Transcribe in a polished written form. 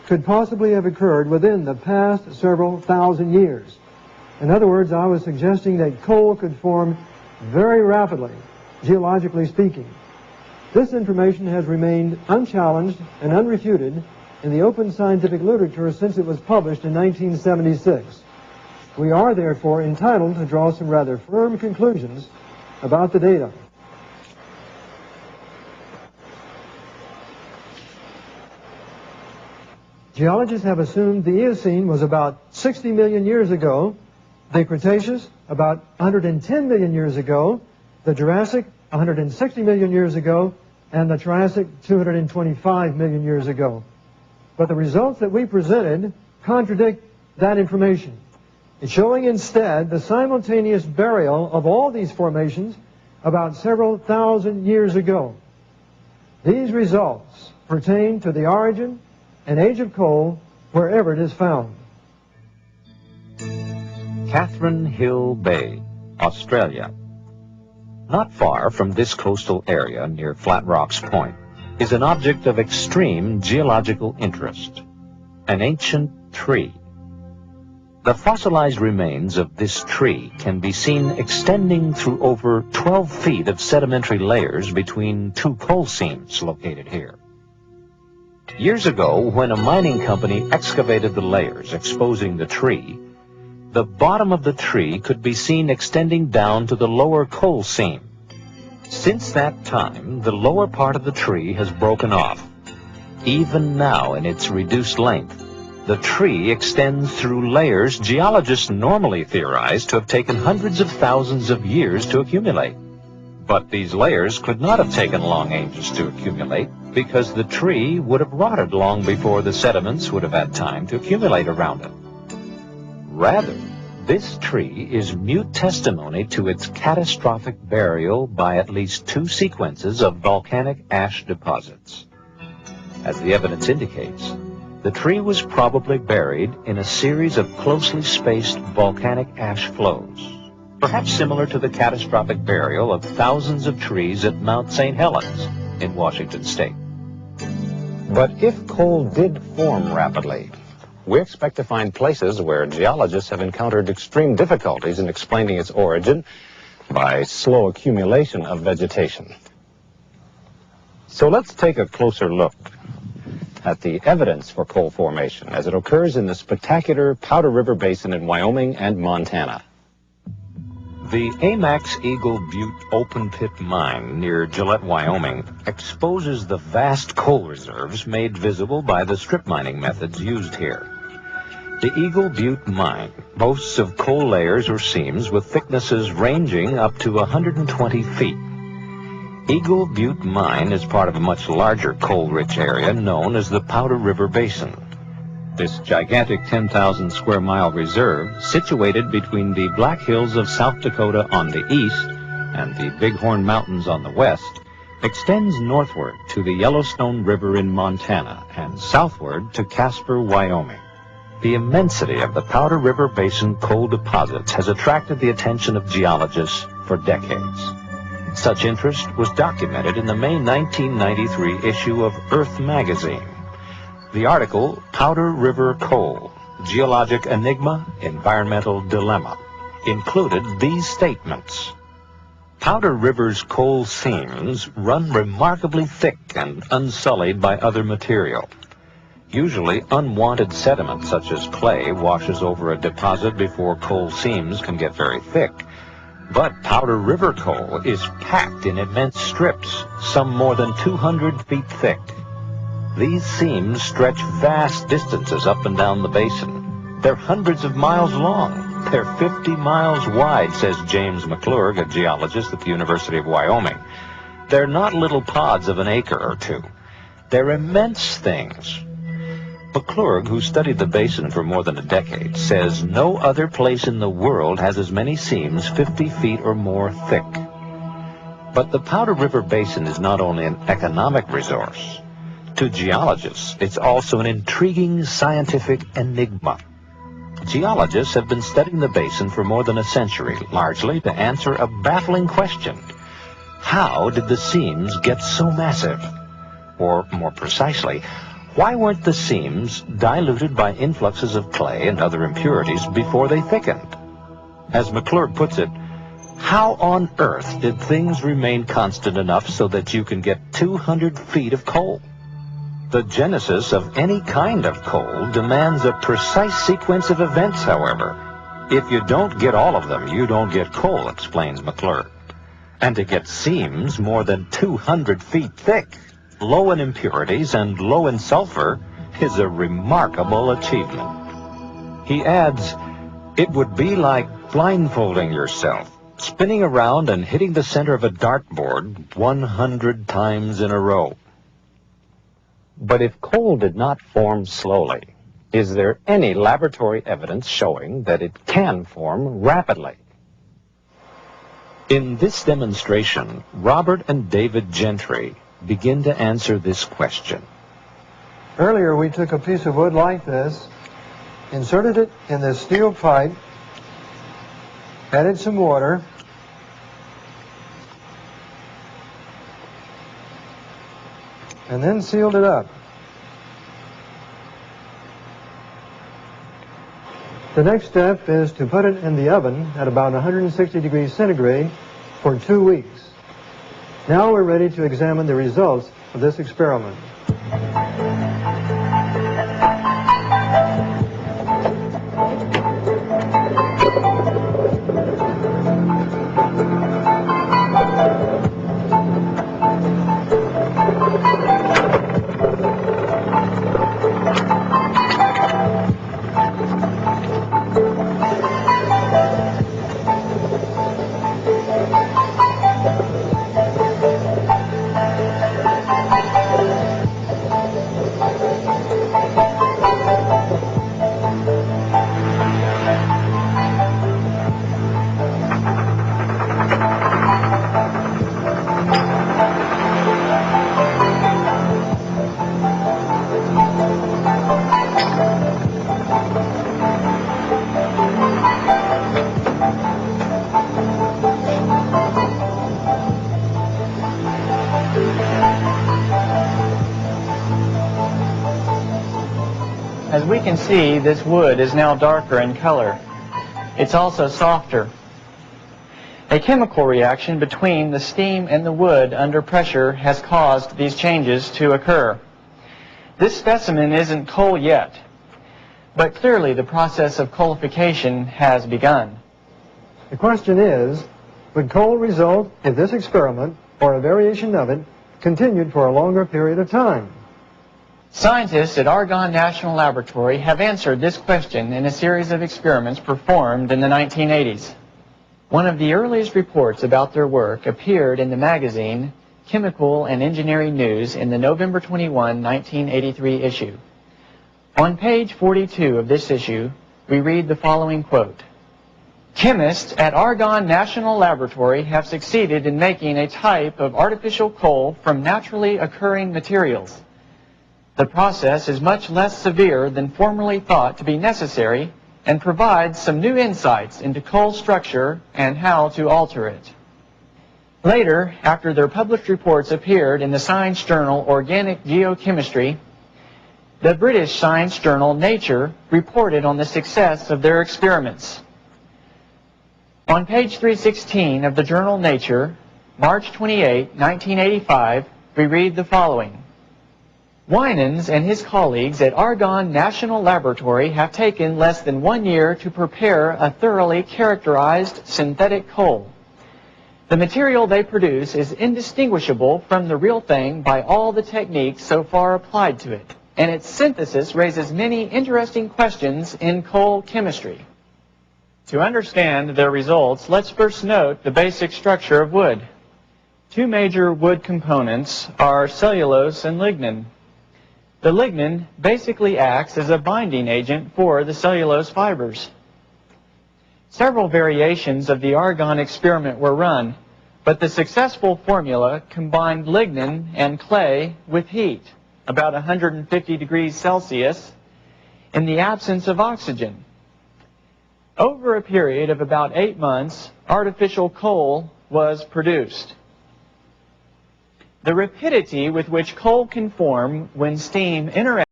could possibly have occurred within the past several thousand years. In other words, I was suggesting that coal could form very rapidly, geologically speaking. This information has remained unchallenged and unrefuted in the open scientific literature since it was published in 1976. We are therefore entitled to draw some rather firm conclusions about the data. Geologists have assumed the Eocene was about 60 million years ago, the Cretaceous about 110 million years ago, the Jurassic 160 million years ago, and the Triassic 225 million years ago. But the results that we presented contradict that information. It's showing instead the simultaneous burial of all these formations about several thousand years ago. These results pertain to the origin and age of coal wherever it is found. Catherine Hill Bay, Australia. Not far from this coastal area near Flat Rocks Point is an object of extreme geological interest, an ancient tree. The fossilized remains of this tree can be seen extending through over 12 feet of sedimentary layers between two coal seams located here. Years ago, when a mining company excavated the layers exposing the tree, the bottom of the tree could be seen extending down to the lower coal seam. Since that time, the lower part of the tree has broken off. Even now, in its reduced length, the tree extends through layers geologists normally theorize to have taken hundreds of thousands of years to accumulate. But these layers could not have taken long ages to accumulate because the tree would have rotted long before the sediments would have had time to accumulate around it. Rather, this tree is mute testimony to its catastrophic burial by at least two sequences of volcanic ash deposits. As the evidence indicates, the tree was probably buried in a series of closely spaced volcanic ash flows, perhaps similar to the catastrophic burial of thousands of trees at Mount St. Helens in Washington State. But if coal did form rapidly, we expect to find places where geologists have encountered extreme difficulties in explaining its origin by slow accumulation of vegetation. So let's take a closer look at the evidence for coal formation as it occurs in the spectacular Powder River Basin in Wyoming and Montana. The Amex Eagle Butte open pit mine near Gillette, Wyoming exposes the vast coal reserves made visible by the strip mining methods used here. The Eagle Butte mine boasts of coal layers or seams with thicknesses ranging up to 120 feet. Eagle Butte mine is part of a much larger coal-rich area known as the Powder River Basin. This gigantic 10,000 square mile reserve, situated between the Black Hills of South Dakota on the east and the Bighorn Mountains on the west, extends northward to the Yellowstone River in Montana and southward to Casper, Wyoming. The immensity of the Powder River Basin coal deposits has attracted the attention of geologists for decades. Such interest was documented in the May 1993 issue of Earth magazine. The article, Powder River Coal, Geologic Enigma, Environmental Dilemma, included these statements. Powder River's coal seams run remarkably thick and unsullied by other material. Usually unwanted sediment such as clay washes over a deposit before coal seams can get very thick. But Powder River coal is packed in immense strips, some more than 200 feet thick. These seams stretch vast distances up and down the basin. They're hundreds of miles long. They're 50 miles wide, says James McClurg, a geologist at the University of Wyoming. They're not little pods of an acre or two. They're immense things. McClurg, who studied the basin for more than a decade, says no other place in the world has as many seams 50 feet or more thick. But the Powder River Basin is not only an economic resource. To geologists, it's also an intriguing scientific enigma. Geologists have been studying the basin for more than a century, largely to answer a baffling question. How did the seams get so massive? Or, more precisely, Why weren't the seams diluted by influxes of clay and other impurities before they thickened? As McClure puts it, how on earth did things remain constant enough so that you can get 200 feet of coal? The genesis of any kind of coal demands a precise sequence of events, however. If you don't get all of them, you don't get coal, explains McClure. And to get seams more than 200 feet thick, low in impurities and low in sulfur, is a remarkable achievement. He adds, it would be like blindfolding yourself, spinning around and hitting the center of a dartboard 100 times in a row. But if coal did not form slowly, is there any laboratory evidence showing that it can form rapidly? In this demonstration, Robert and David Gentry begin to answer this question. Earlier we took a piece of wood like this, inserted it in this steel pipe, added some water, and then sealed it up. The next step is to put it in the oven at about 160 degrees centigrade for 2 weeks. Now we're ready to examine the results of this experiment. As we can see, this wood is now darker in color. It's also softer. A chemical reaction between the steam and the wood under pressure has caused these changes to occur. This specimen isn't coal yet, but clearly the process of coalification has begun. The question is, would coal result if this experiment, or a variation of it, continued for a longer period of time? Scientists at Argonne National Laboratory have answered this question in a series of experiments performed in the 1980s. One of the earliest reports about their work appeared in the magazine Chemical and Engineering News in the November 21, 1983 issue. On page 42 of this issue, we read the following quote: "Chemists at Argonne National Laboratory have succeeded in making a type of artificial coal from naturally occurring materials. The process is much less severe than formerly thought to be necessary and provides some new insights into coal structure and how to alter it." Later, after their published reports appeared in the science journal Organic Geochemistry, the British science journal Nature reported on the success of their experiments. On page 316 of the journal Nature, March 28, 1985, we read the following: "Winans and his colleagues at Argonne National Laboratory have taken less than 1 year to prepare a thoroughly characterized synthetic coal. The material they produce is indistinguishable from the real thing by all the techniques so far applied to it, and its synthesis raises many interesting questions in coal chemistry." To understand their results, let's first note the basic structure of wood. Two major wood components are cellulose and lignin. The lignin basically acts as a binding agent for the cellulose fibers. Several variations of the argon experiment were run, but the successful formula combined lignin and clay with heat, about 150 degrees Celsius, in the absence of oxygen. Over a period of about 8 months, artificial coal was produced. the rapidity with which coal can form when steam interacts